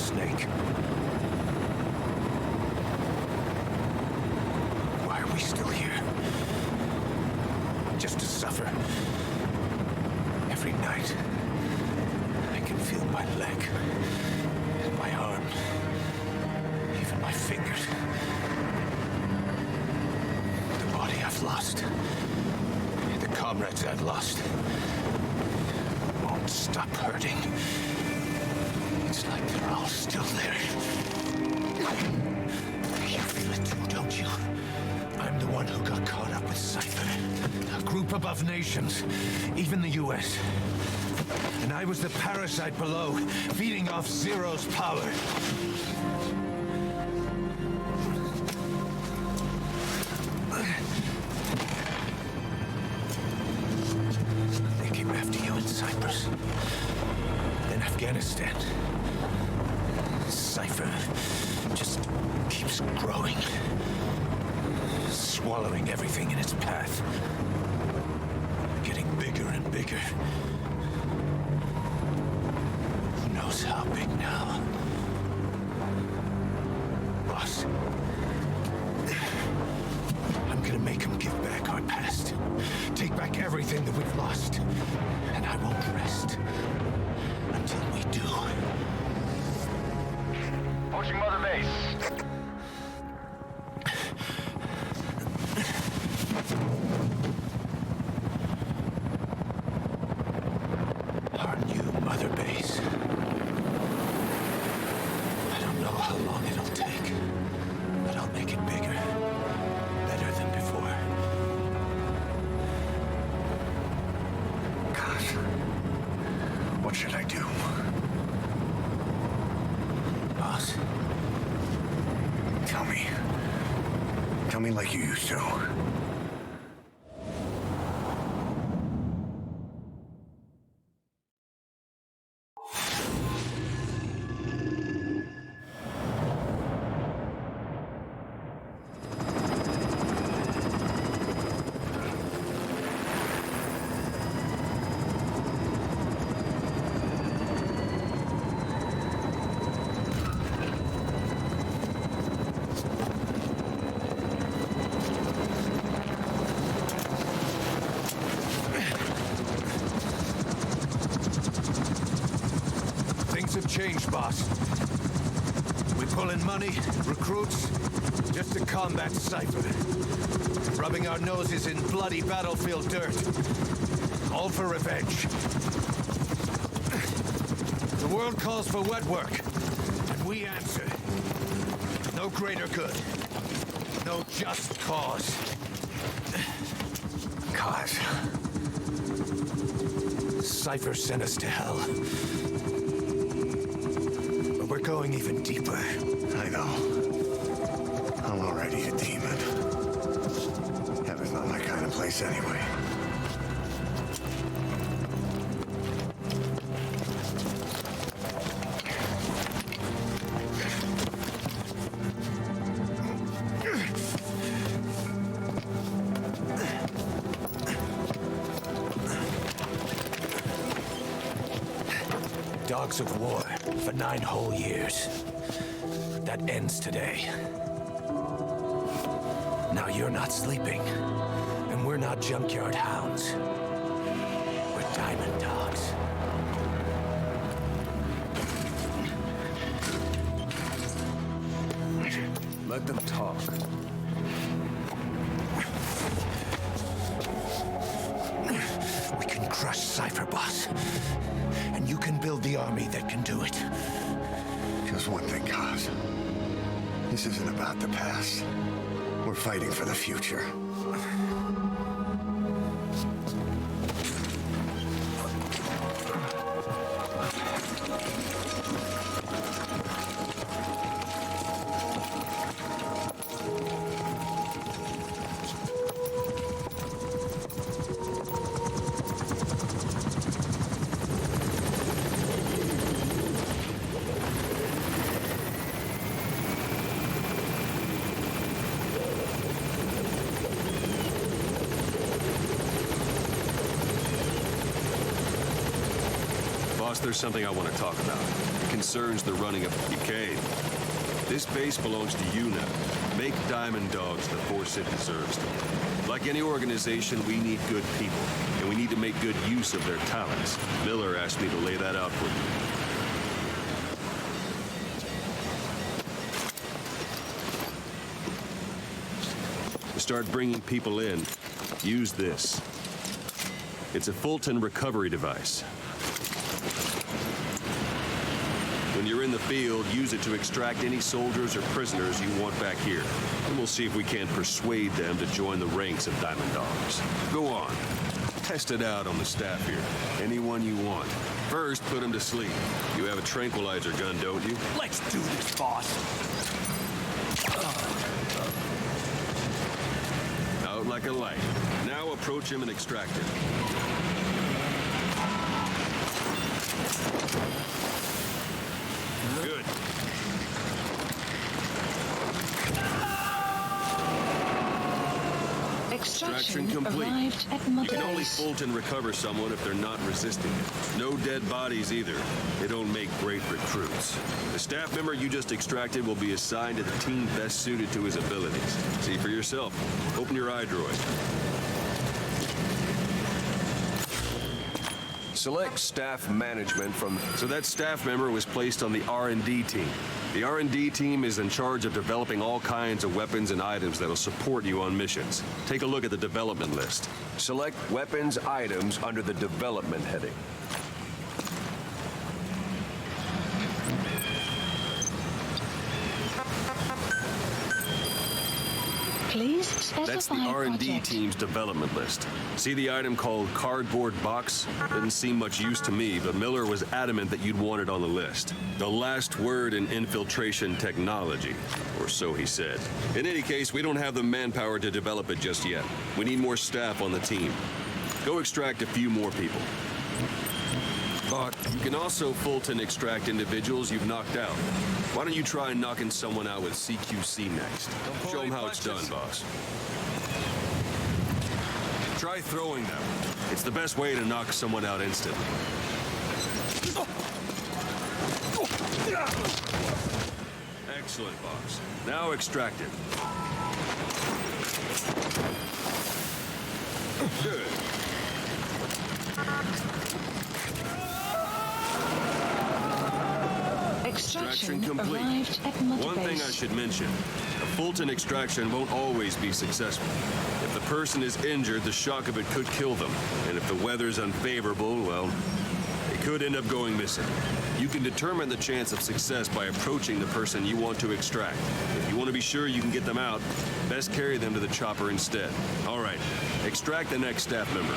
snake. Why are we still here? Just to suffer. Every night, I can feel my leg, and my arm, even my fingers. The body I've lost, the comrades I've lost, won't stop hurting. It's like they're all still there. You feel it too, don't you? I'm the one who got caught up with Cypher. A group above nations, even the US. And I was the parasite below, feeding off Zero's power. They came after you in Cyprus. Then Afghanistan. Cypher just keeps growing. Swallowing everything in its path. Getting bigger and bigger. Who knows how big now? Boss, I'm gonna make him give back our past. Take back everything that we've lost. And I won't rest until we do. Approaching Mother Base. Our new Mother Base. I don't know how long it'll take, but I'll make it bigger. Better than before. Gosh. What should I do? Boss? Tell me. Tell me like you used to. Things have changed, boss. We pull in money, recruits, just to combat Cypher. Rubbing our noses in bloody battlefield dirt. All for revenge. The world calls for wet work, and we answer. No greater good. No just cause. Cause? Cypher sent us to hell. But we're going even deeper. I know. I'm already a demon. Heaven's not my kind of place anyway. Dogs of war for 9 whole years. That ends today. Now you're not sleeping, and we're not junkyard hounds. We're diamond dogs. Let them talk. We can crush Cypher, boss. And you can build the army that can do it. Just one thing, Kaz. This isn't about the past. We're fighting for the future. Boss, there's something I want to talk about. It concerns the running of a.k.a. This base belongs to you now. Make Diamond Dogs the force it deserves to be. Like any organization, we need good people, and we need to make good use of their talents. Miller asked me to lay that out for you. To start bringing people in, use this. It's a Fulton recovery device. When you're in the field, use it to extract any soldiers or prisoners you want back here. And we'll see if we can't persuade them to join the ranks of Diamond Dogs. Go on. Test it out on the staff here. Anyone you want. First, put them to sleep. You have a tranquilizer gun, don't you? Let's do this, boss. Out like a light. Now approach him and extract him. Good. Extraction complete. Arrived at Mother You can only Base. Fulton recover someone if they're not resisting it. No dead bodies either. They don't make great recruits. The staff member you just extracted will be assigned to the team best suited to his abilities. See for yourself. Open your eye droid. Select staff management from... So that staff member was placed on the R&D team. The R&D team is in charge of developing all kinds of weapons and items that'll support you on missions. Take a look at the development list. Select weapons items under the development heading. Please specify That's the R&D project. team's development list. See the item called cardboard box? Didn't seem much use to me, but Miller was adamant that you'd want it on the list. The last word in infiltration technology, or so he said. In any case, we don't have the manpower to develop it just yet. We need more staff on the team. Go extract a few more people. But you can also Fulton extract individuals you've knocked out. Why don't you try knocking someone out with CQC next? Show them how it's done, boss. Try throwing them. It's the best way to knock someone out instantly. Excellent, boss. Now extract it. Good. Extraction complete. arrived at Mother One Base. thing I should mention, a Fulton extraction won't always be successful. If the person is injured, the shock of it could kill them. And if the weather's unfavorable, well, it could end up going missing. You can determine the chance of success by approaching the person you want to extract. If you want to be sure you can get them out, best carry them to the chopper instead. All right, extract the next staff member.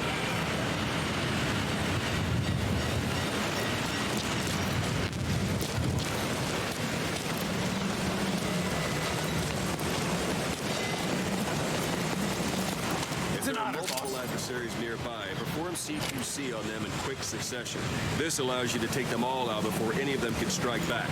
Multiple adversaries nearby. Perform CQC on them in quick succession. This allows you to take them all out before any of them can strike back.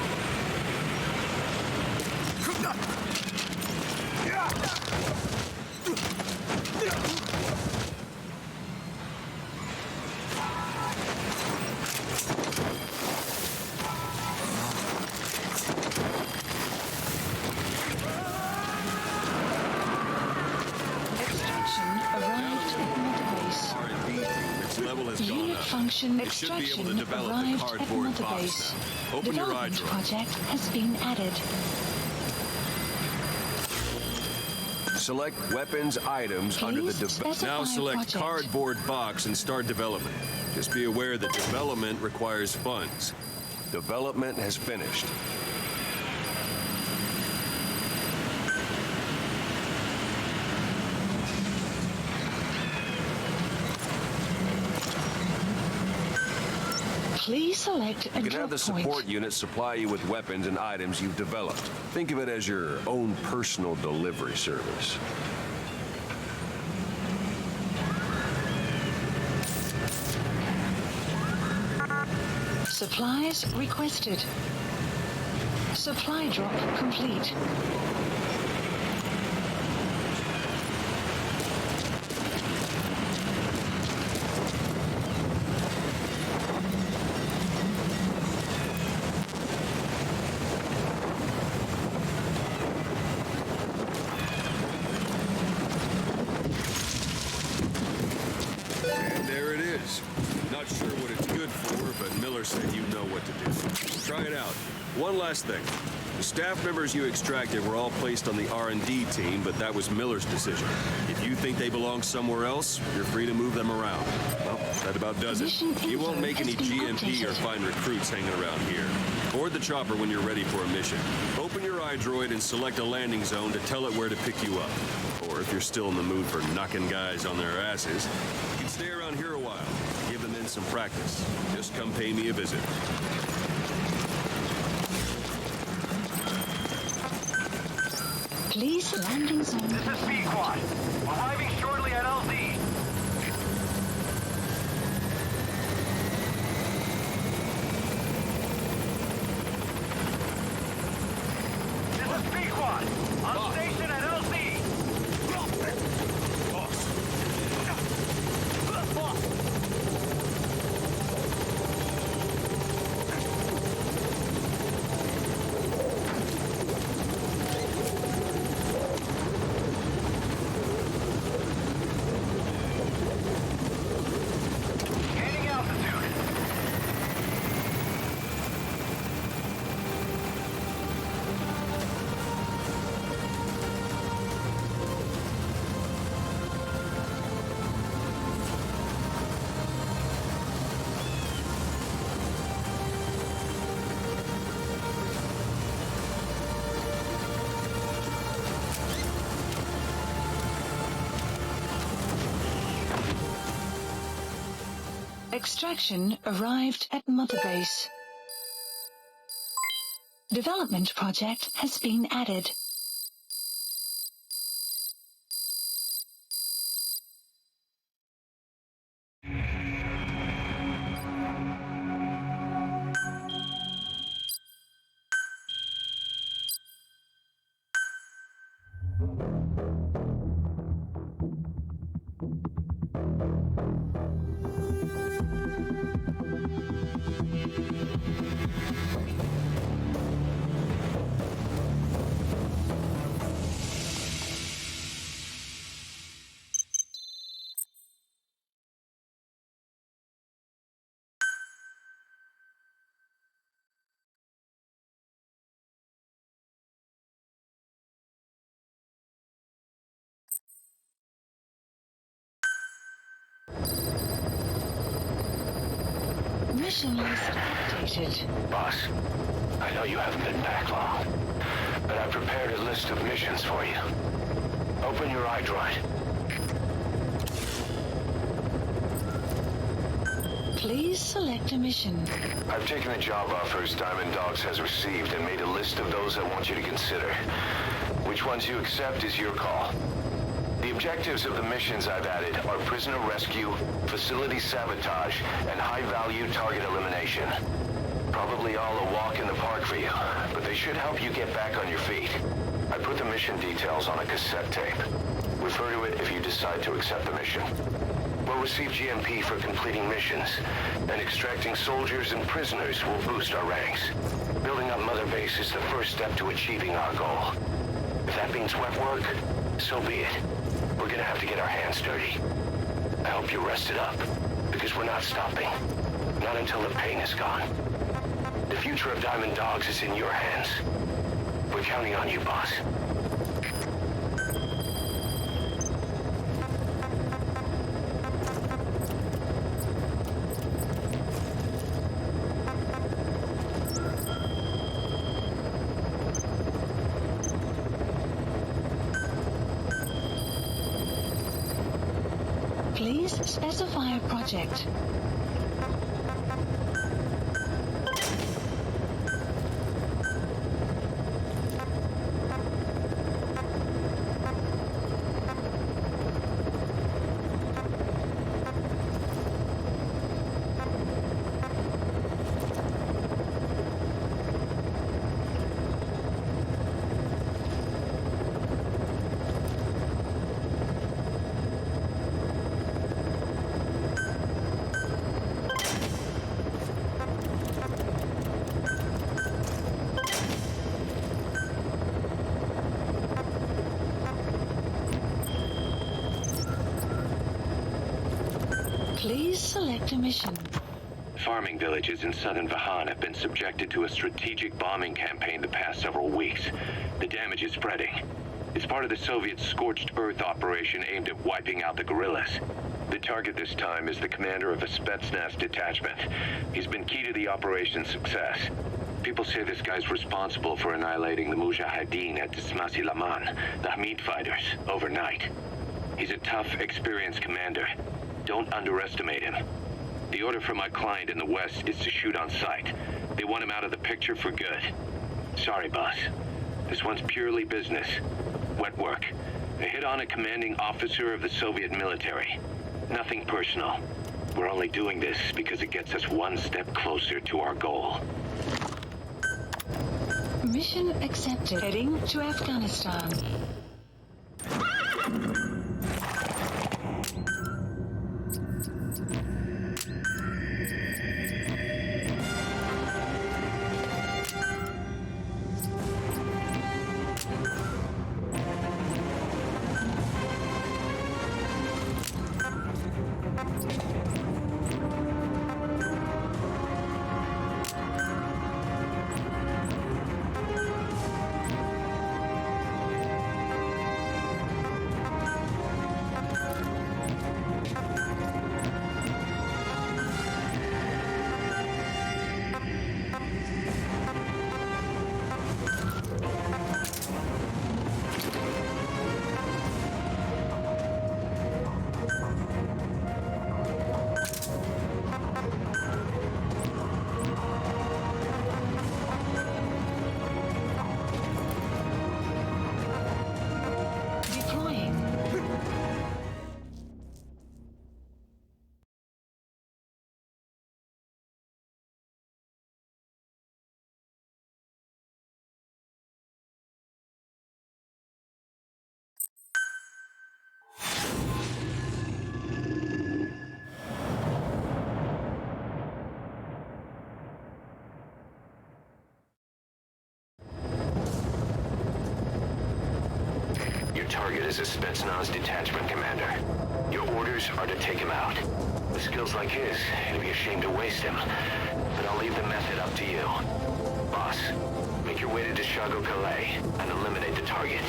Unit function It should be able to extraction develop the arrived at cardboard Mother box Base. now. Open your eye Development drawer. project has been added. Select weapons items under the specify Now select project. cardboard box and start development. Just be aware that development requires funds. Development has finished. Please select a You can drop have the support point. unit supply you with weapons and items you've developed. Think of it as your own personal delivery service. Supplies requested. Supply drop complete. Miller said you know what to do. Try it out. One last thing. The staff members you extracted were all placed on the R&D team, but that was Miller's decision. If you think they belong somewhere else, you're free to move them around. Well, that about does it. You won't make any GMP or find recruits hanging around here. Board the chopper when you're ready for a mission. Open your iDroid and select a landing zone to tell it where to pick you up. Or if you're still in the mood for knocking guys on their asses, you can stay around here a while. Give the men some practice. Just come pay me a visit. Please, landing zone. This is B-Quad. Arriving shortly at LZ. This is B-Quad. On station at LZ. Gaining altitude. Extraction arrived at Mother Base. Development project has been added. Mission list updated. Boss, I know you haven't been back long, but I've prepared a list of missions for you. Open your iDroid. Please select a mission. I've taken the job offers Diamond Dogs has received and made a list of those I want you to consider. Which ones you accept is your call. The objectives of the missions I've added are prisoner rescue, facility sabotage, and high-value target elimination. Probably all a walk in the park for you, but they should help you get back on your feet. I put the mission details on a cassette tape. Refer to it if you decide to accept the mission. We'll receive GMP for completing missions, and extracting soldiers and prisoners will boost our ranks. Building up Mother Base is the first step to achieving our goal. If that means wet work, so be it. We're gonna have to get our hands dirty. I hope you're rested up, because we're not stopping. Not until the pain is gone. The future of Diamond Dogs is in your hands. We're counting on you, boss. Please specify a project. Please select a mission. farming villages in southern Vahan have been subjected to a strategic bombing campaign the past several weeks. The damage is spreading. It's part of the Soviet Scorched Earth operation aimed at wiping out the guerrillas. The target this time is the commander of a Spetsnaz detachment. He's been key to the operation's success. People say this guy's responsible for annihilating the Mujahideen at Dismasi Laman, the Hamid fighters, overnight. He's a tough, experienced commander. Don't underestimate him. The order from my client in the West is to shoot on sight. They want him out of the picture for good. Sorry, boss. This one's purely business. Wet work. A hit on a commanding officer of the Soviet military. Nothing personal. We're only doing this because it gets us one step closer to our goal. Mission accepted. Heading to Afghanistan. Target is a Spetsnaz detachment commander. Your orders are to take him out. With skills like his, it'd be a shame to waste him. But I'll leave the method up to you. Boss, make your way to Dishago Calais and eliminate the target.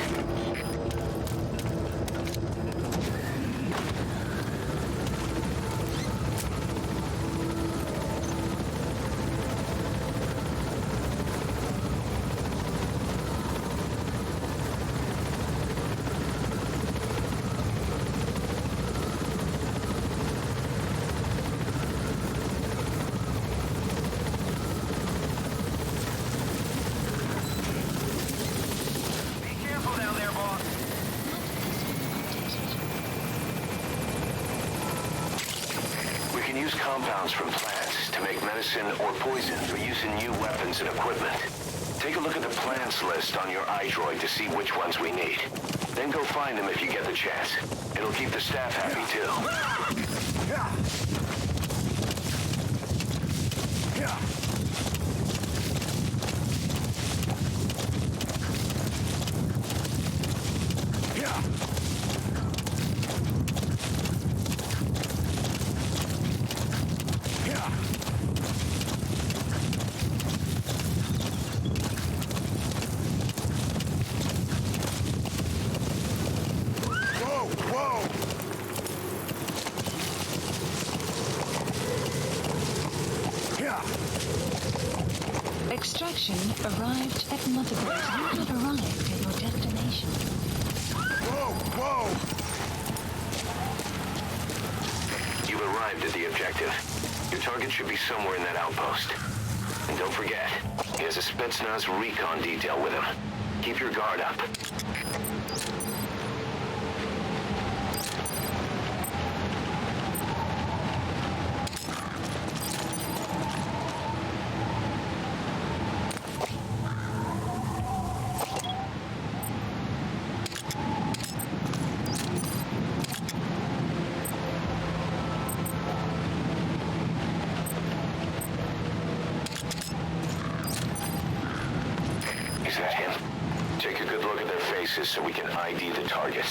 Compounds from plants to make medicine or poison for use in new weapons and equipment. Take a look at the plants list on your iDroid to see which ones we need. Then go find them if you get the chance. It'll keep the staff happy too. Extraction arrived at Motherboard. You have arrived at your destination. Whoa! You've arrived at the objective. Your target should be somewhere in that outpost. And don't forget, he has a Spetsnaz recon detail with him. Keep your guard up. Is that him? Take a good look at their faces so we can ID the targets.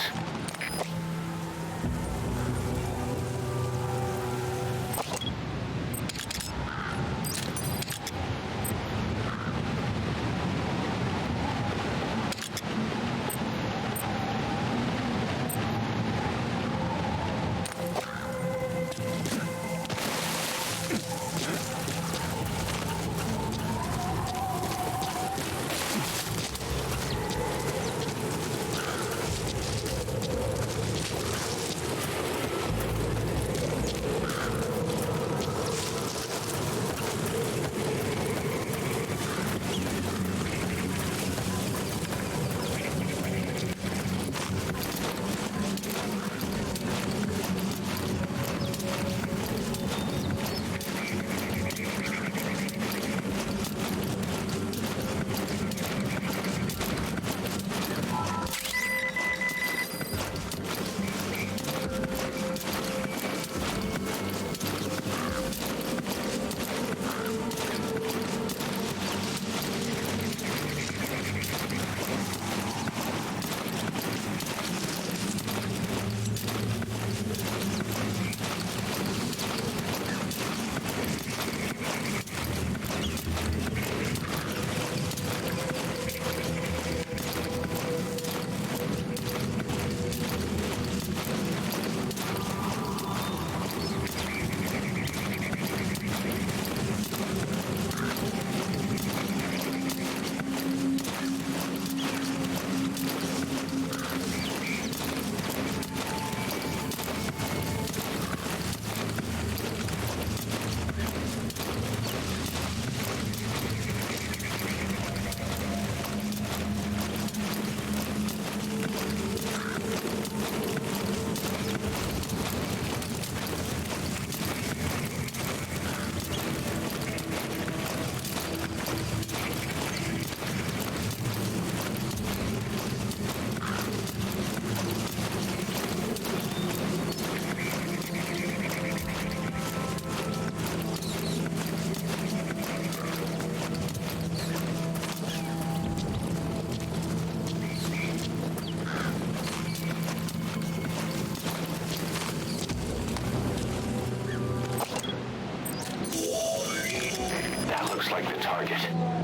out.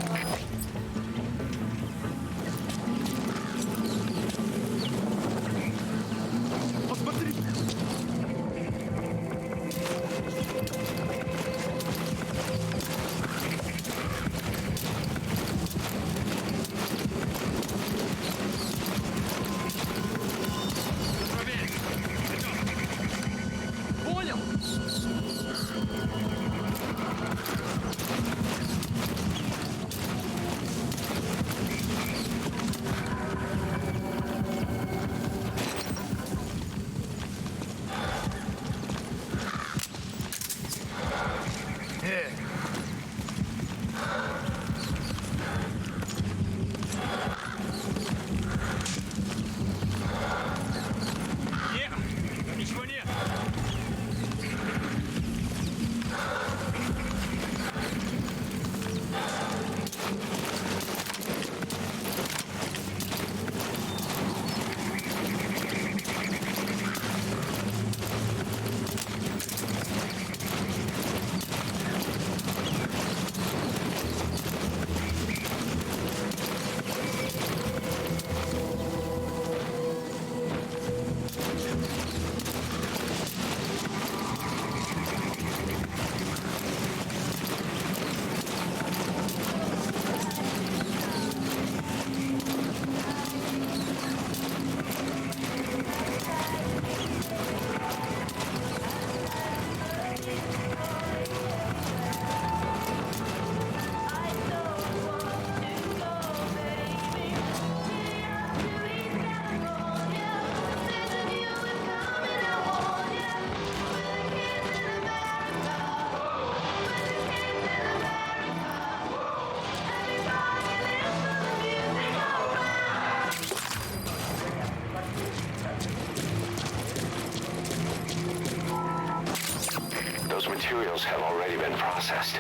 Those materials have already been processed.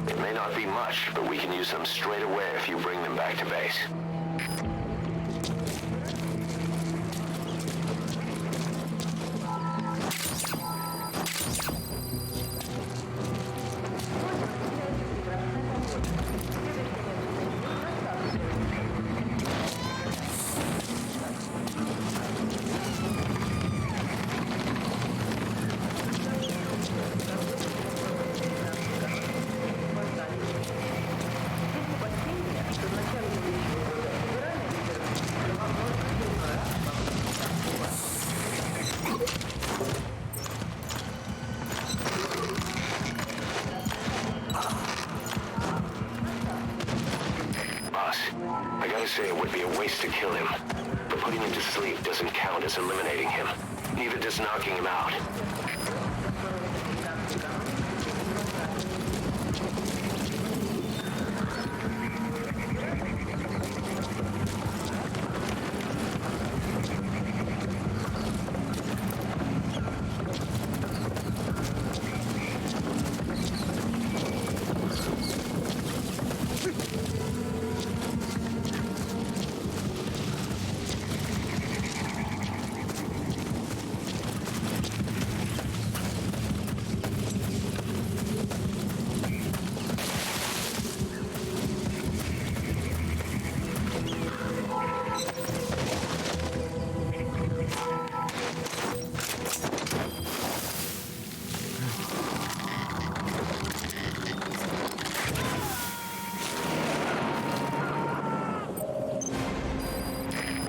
It may not be much, but we can use them straight away if you bring them back to base. I gotta say, it would be a waste to kill him. But putting him to sleep doesn't count as eliminating him. Neither does knocking him out.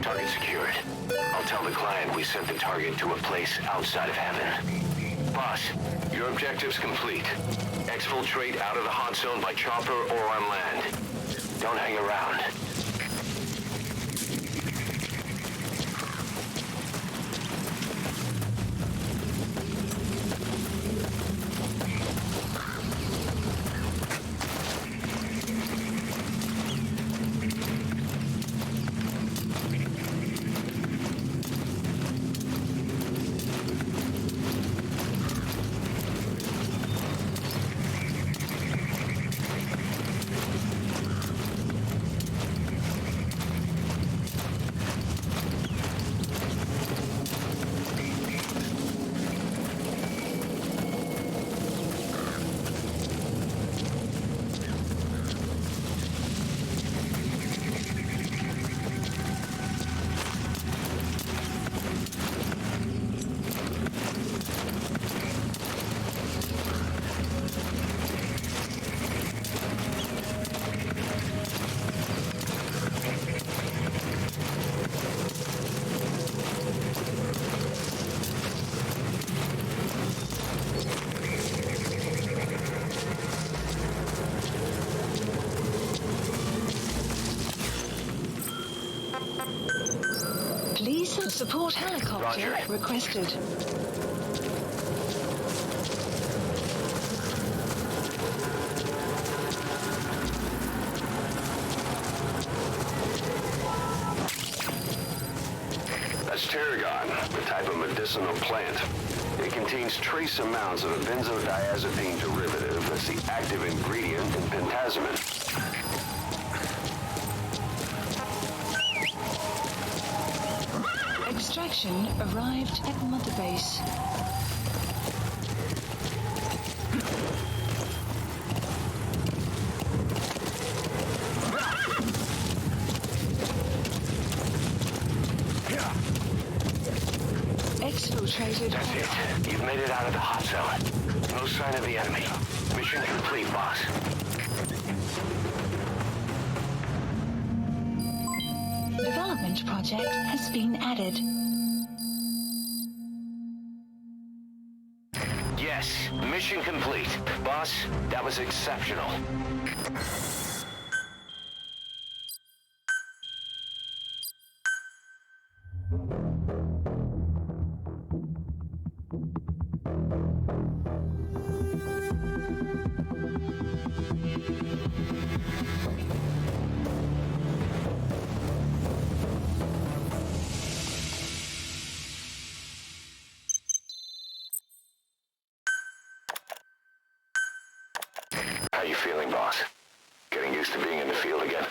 Target secured. I'll tell the client we sent the target to a place outside of heaven. Boss, your objective's complete. Exfiltrate out of the hot zone by chopper or on land. Don't hang around. Support helicopter Roger. requested. That's tarragon, a type of medicinal plant. It contains trace amounts of a benzodiazepine derivative that's the active ingredient in pentazimine. Extraction arrived at Mother Base. Exfiltrated. That's it. You've made it out of the hot zone. No sign of the enemy. Mission complete, boss. Development project has been added. Yes, mission complete. Boss, that was exceptional. How you feeling, boss? Getting used to being in the field again?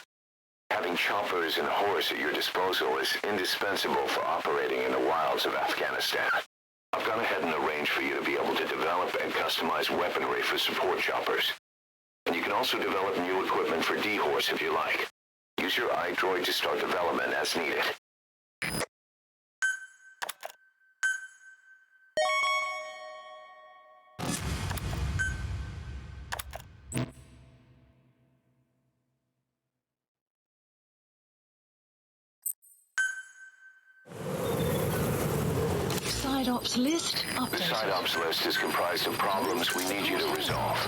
Having choppers and horse at your disposal is indispensable for operating in the wilds of Afghanistan. I've gone ahead and arranged for you to be able to develop and customize weaponry for support choppers. And you can also develop new equipment for D-Horse if you like. Use your iDroid to start development as needed. Side ops list The updated. side ops list is comprised of problems we need you to resolve.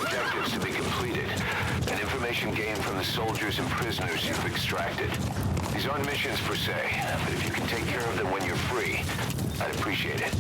Objectives to be completed, and information gained from the soldiers and prisoners you've extracted. These aren't missions per se, but if you can take care of them when you're free, I'd appreciate it.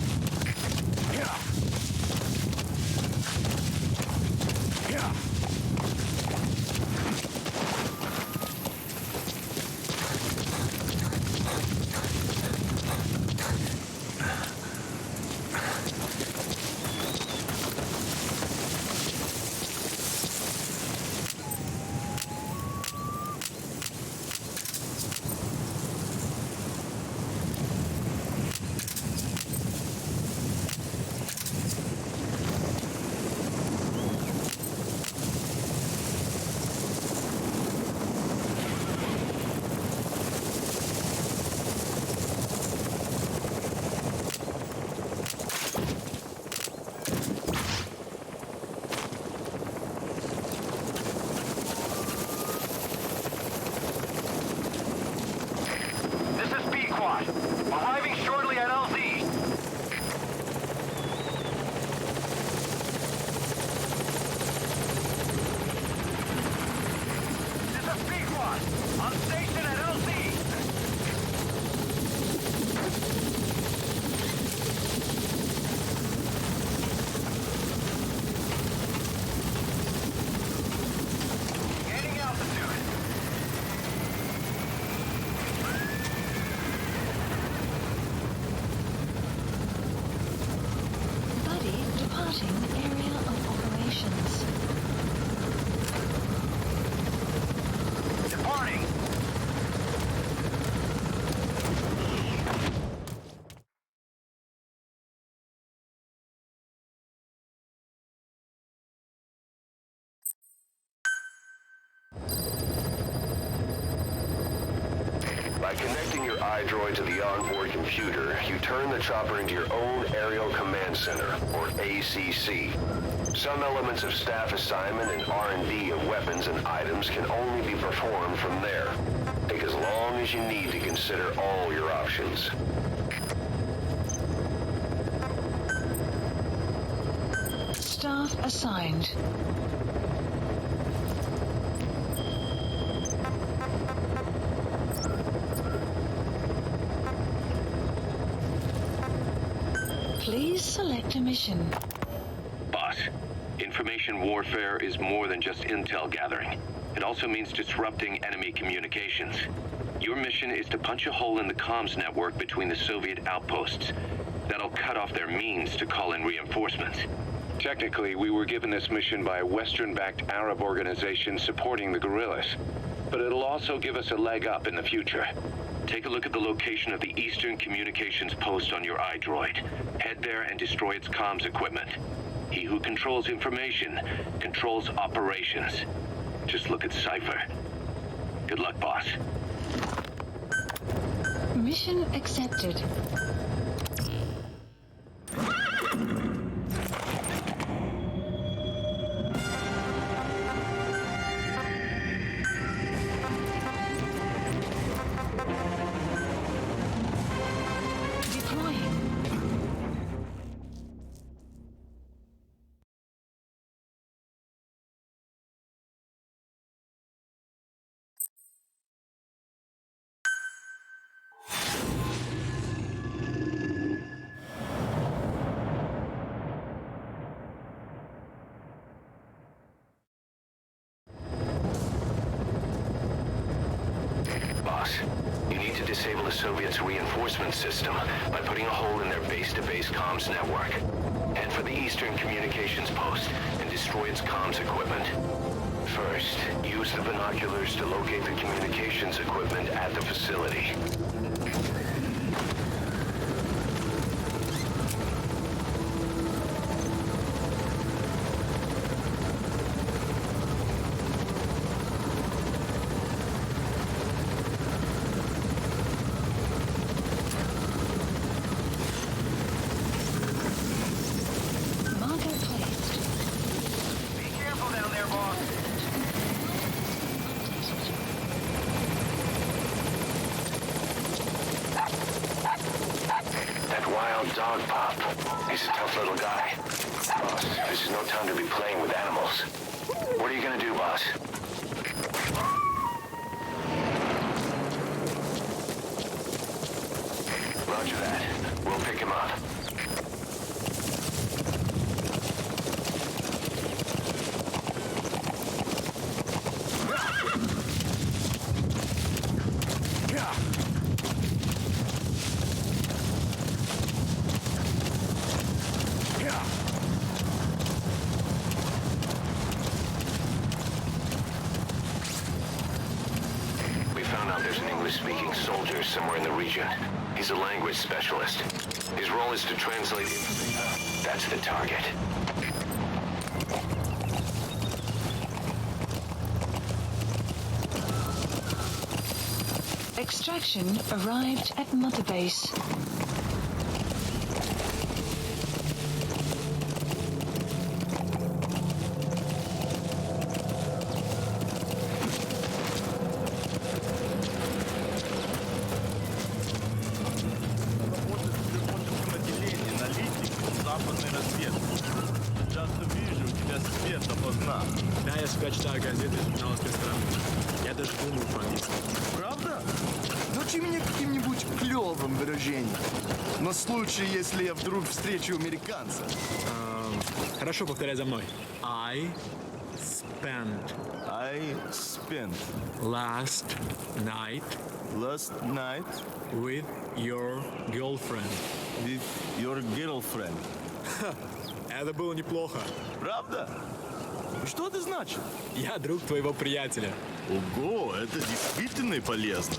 Arriving shortly at LZ. This is P-Quad. On station at LZ. Gaining altitude. Departing area of operations. Departing. By connecting your iDroid to the onboard computer, you turn the chopper into your own Aerial Command Center, or ACC. Some elements of staff assignment and R&D of weapons and items can only be performed from there. Take as long as you need to consider all your options. Staff assigned. Please select a mission. Boss, information warfare is more than just intel gathering. It also means disrupting enemy communications. Your mission is to punch a hole in the comms network between the Soviet outposts. That'll cut off their means to call in reinforcements. Technically, we were given this mission by a Western-backed Arab organization supporting the guerrillas. But it'll also give us a leg up in the future. Take a look at the location of the Eastern Communications Post on your iDroid. Head there and destroy its comms equipment. He who controls information controls operations. Just look at Cypher. Good luck, boss. Mission accepted. Boss, you need to disable the Soviets' reinforcement system by putting a hole in their base-to-base comms network. Head for the Eastern Communications Post and destroy its comms equipment. First, use the binoculars to locate the communications equipment at the facility. Dog Pop. He's a tough little guy. Boss, this is no time to be playing with animals. What are you gonna do, boss? Roger that. We'll pick him up. English-speaking soldier somewhere in the region. He's a language specialist. His role is to translate. That's the target. Extraction arrived at Mother Base. Да, я всегда читаю газеты и журналы с той стороны. Я даже думаю по-английски. Правда? Научи меня каким-нибудь клевым выражением. На случай, если я вдруг встречу американца. Хорошо, повторяй за мной. I spent last night with your girlfriend. With your girlfriend. Это было неплохо. Правда? Что это значит? Я друг твоего приятеля. Ого, это действительно полезно.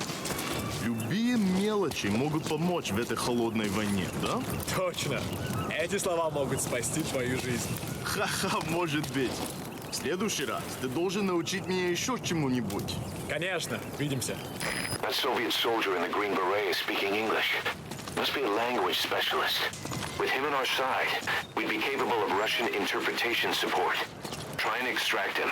Любые мелочи могут помочь в этой холодной войне, да? Точно. Эти слова могут спасти твою жизнь. Ха-ха, может быть. В следующий раз ты должен научить меня еще чему-нибудь. Конечно, увидимся. That Soviet soldier in the green beret is speaking English. Must be a language specialist. With him on our side, we'd be capable of Russian interpretation support. Try and extract him.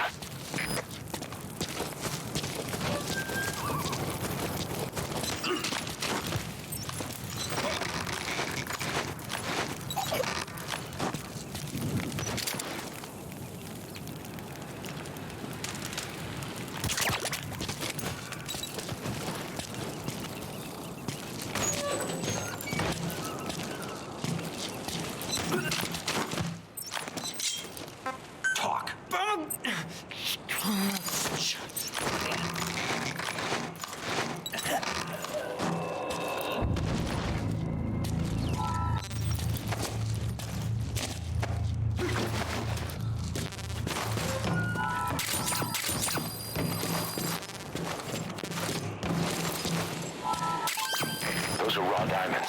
Those are raw diamonds.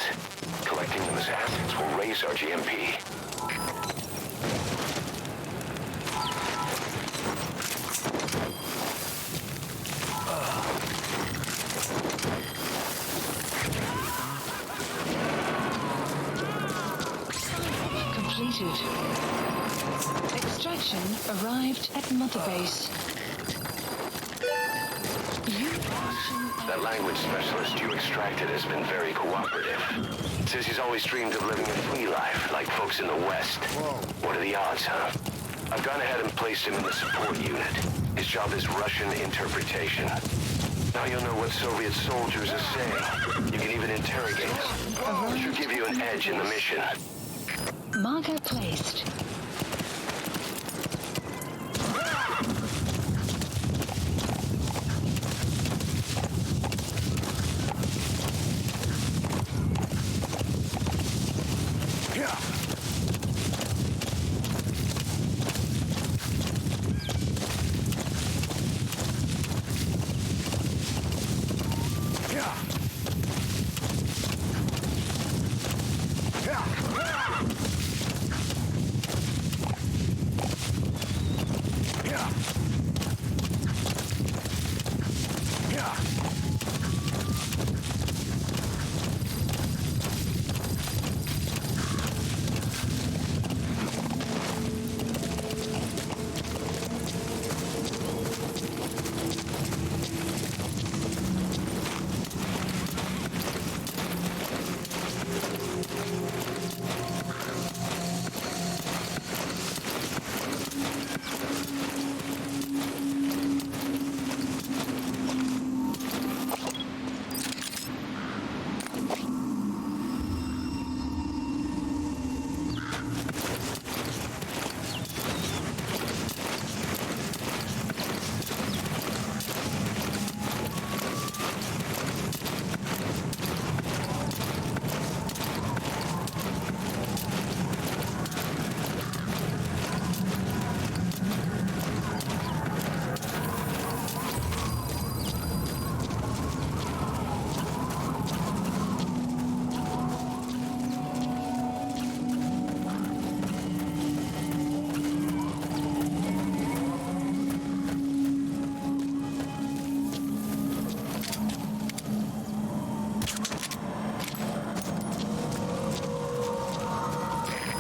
Collecting them as assets will raise our GMP. Completed. Extraction arrived at Mother Base. That language specialist you extracted has been very cooperative. Says he's always dreamed of living a free life, like folks in the West. What are the odds, huh? I've gone ahead and placed him in the support unit. His job is Russian interpretation. Now you'll know what Soviet soldiers are saying. You can even interrogate them. It should give you an edge in the mission. Marker placed.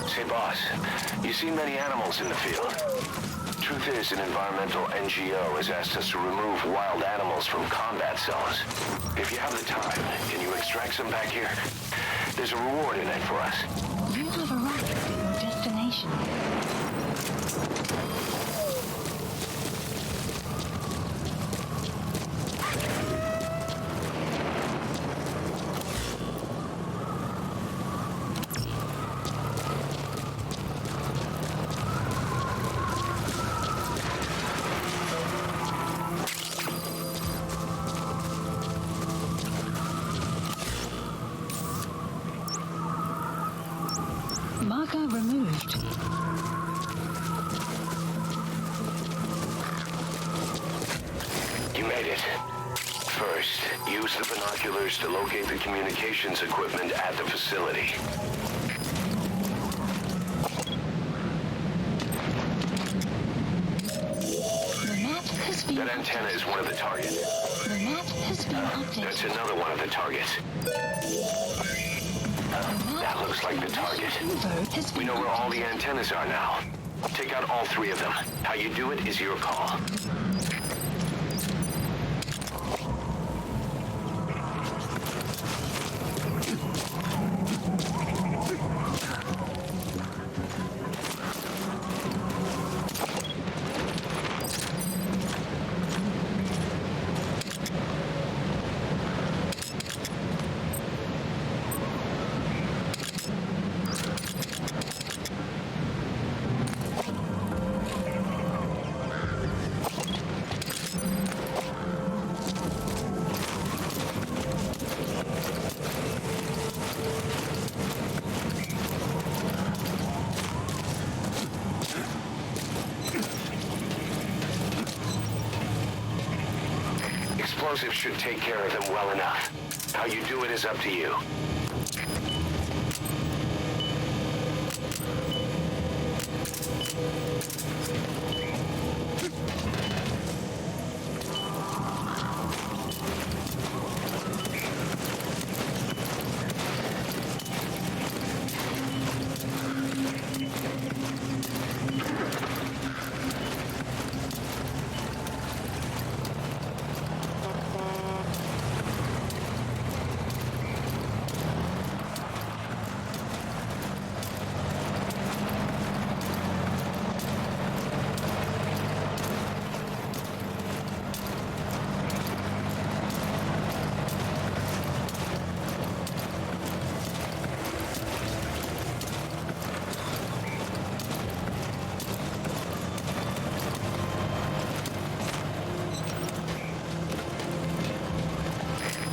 Say, boss, you seen many animals in the field? Truth is, an environmental NGO has asked us to remove wild animals from combat zones. If you have the time, can you extract some back here? There's a reward in it for us. You have arrived at your destination. Marker removed. You made it. First, use the binoculars to locate the communications equipment at the facility. The map has been That antenna is one of the targets. The map has been updated. That's another one of the targets. That looks like the target. We know where all the antennas are now. Take out all three of them. How you do it is your call. Explosives should take care of them well enough. How you do it is up to you.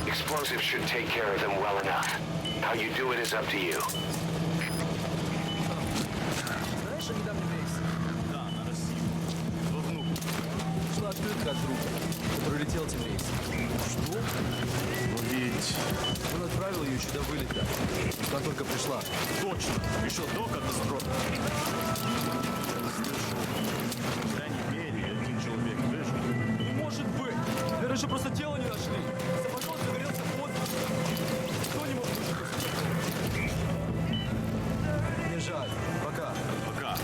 Explosives should take care of them well enough. How you do it is up to you. Знаешь о недавнем рейсе? Да, на Россию. Вовнутрь. Шла открытка от друга, который летел этим рейсом. Что? Но ведь... Он отправил ее еще до вылета. Она только пришла. Точно. Еще до катастрофы. По крайней мере, один человек выжил. Не может быть! Наверное, еще просто тело не нашли. Самолет загорелся в воздухе. Кто не мог выжить? Мне жаль. Пока. Пока.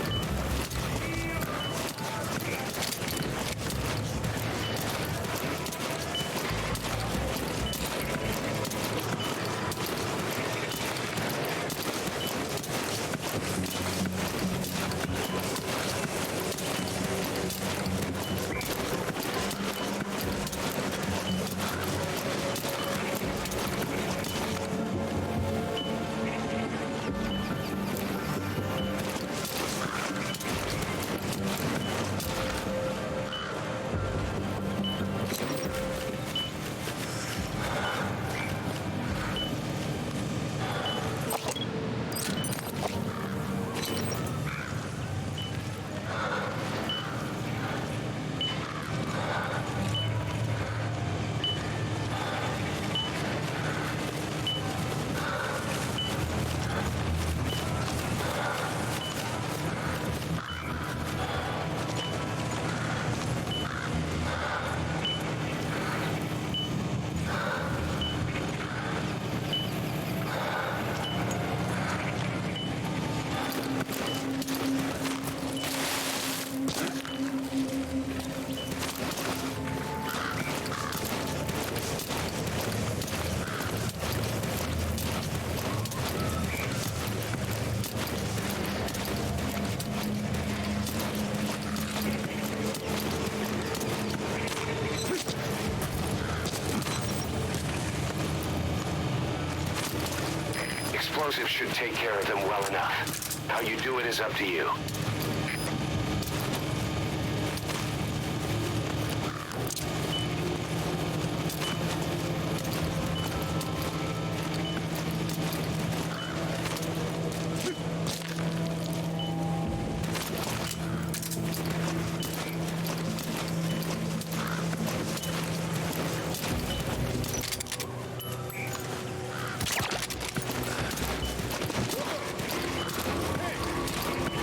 Explosives should take care of them well enough. How you do it is up to you.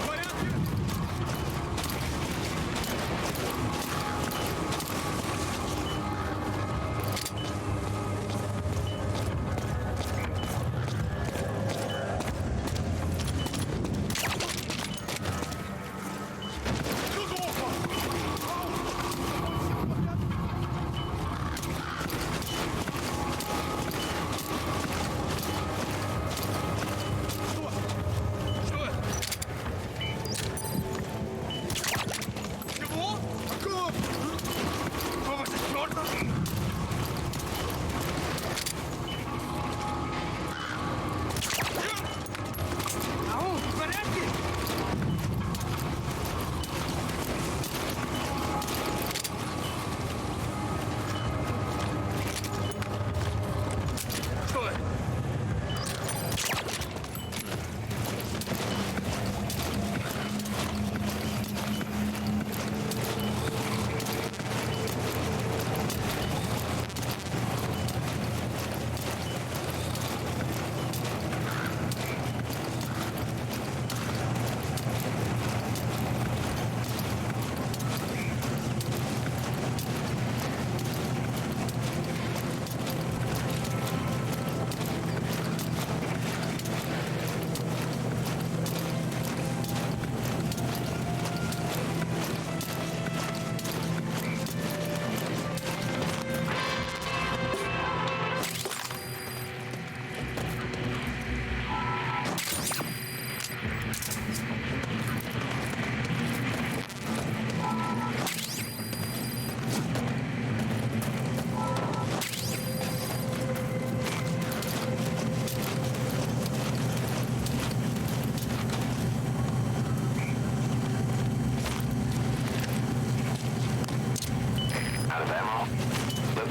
Порядки!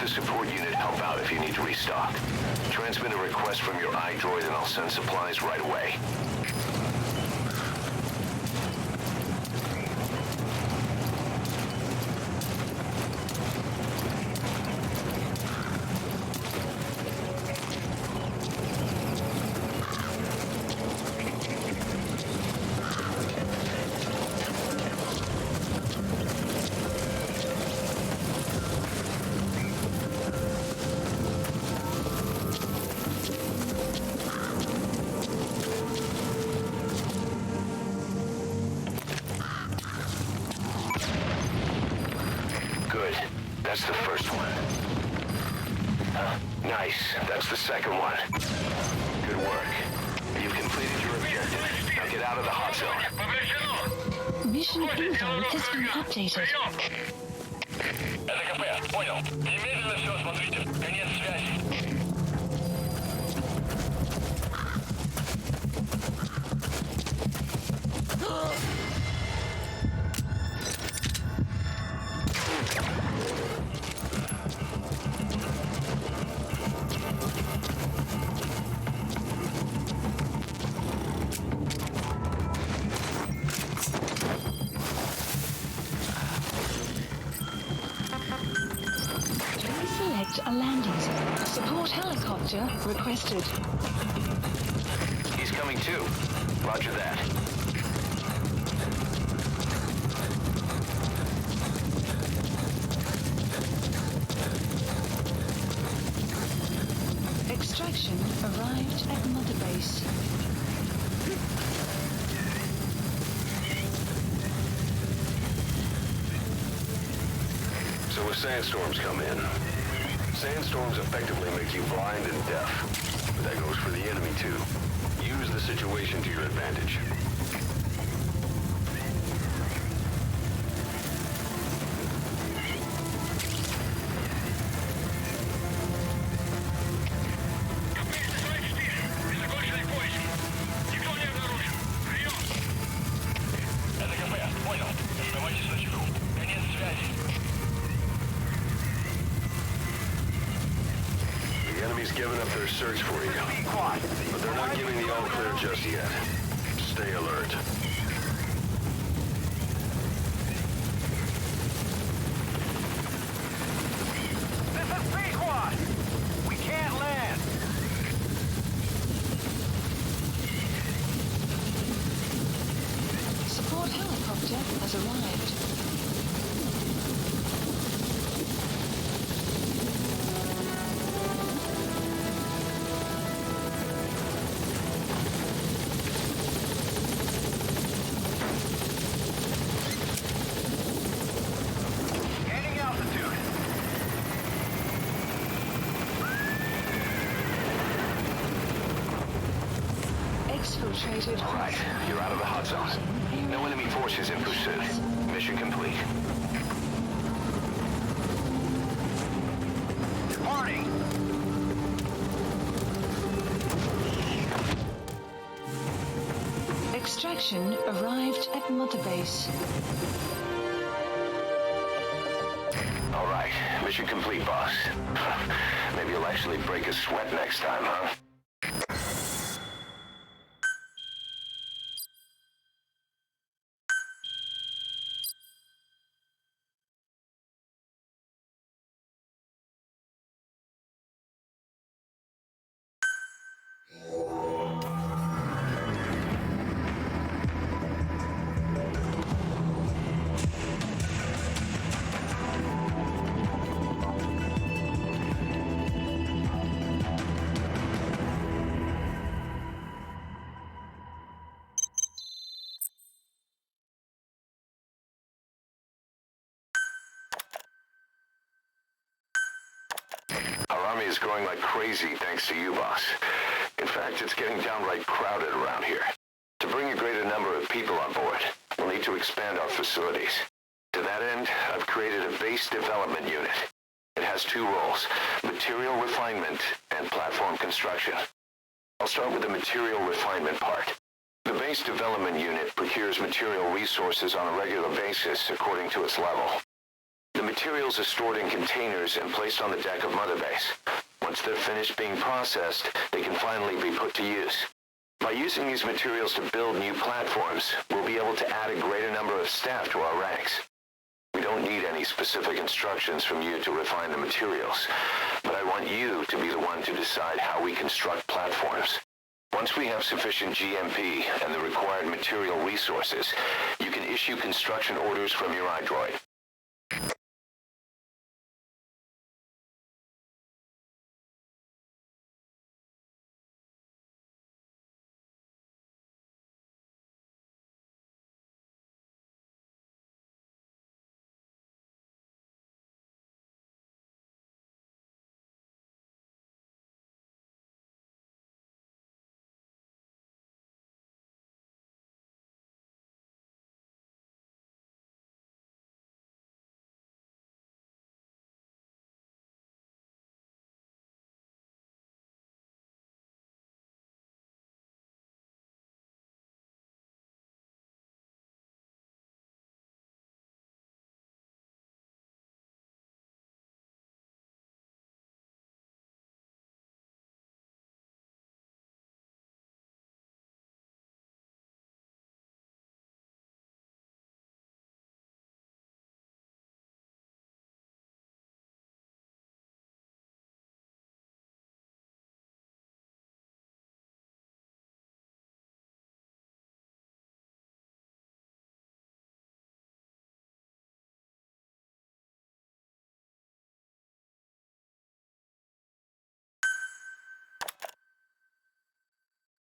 the support unit help out if you need to restock. Transmit a request from your iDroid and I'll send supplies right away. Good. That's the first one. Nice. That's the second one. Good work. You've completed your objective. Now get out of the hot zone. Mission info has been updated. Это КП. Понял. Немедленно все осмотрите. Конец связи. Select a landing zone. Support helicopter requested. He's coming too. Roger that. Extraction arrived at Mother Base. So if sandstorms come in, sandstorms effectively make you blind and deaf. But that goes for the enemy too. Use the situation to your advantage. The enemy's given up their search for you, but they're not giving the all clear just yet. Stay alert. This is P-Quad! We can't land! Support helicopter has arrived. Gaining altitude. Exfiltrated. All right, you're out of the hot zone. No enemy forces in pursuit. Mission complete. Departing. Extraction arrived at Mother Base. All right, mission complete, boss. Maybe you'll actually break a sweat next time, huh? Our army is growing like crazy thanks to you, boss. In fact, it's getting downright crowded around here. To bring a greater number of people on board, we'll need to expand our facilities. To that end, I've created a base development unit. It has two roles, material refinement and platform construction. I'll start with the material refinement part. The base development unit procures material resources on a regular basis according to its level. The materials are stored in containers and placed on the deck of Mother Base. Once they're finished being processed, they can finally be put to use. By using these materials to build new platforms, we'll be able to add a greater number of staff to our ranks. We don't need any specific instructions from you to refine the materials, but I want you to be the one to decide how we construct platforms. Once we have sufficient GMP and the required material resources, you can issue construction orders from your iDroid.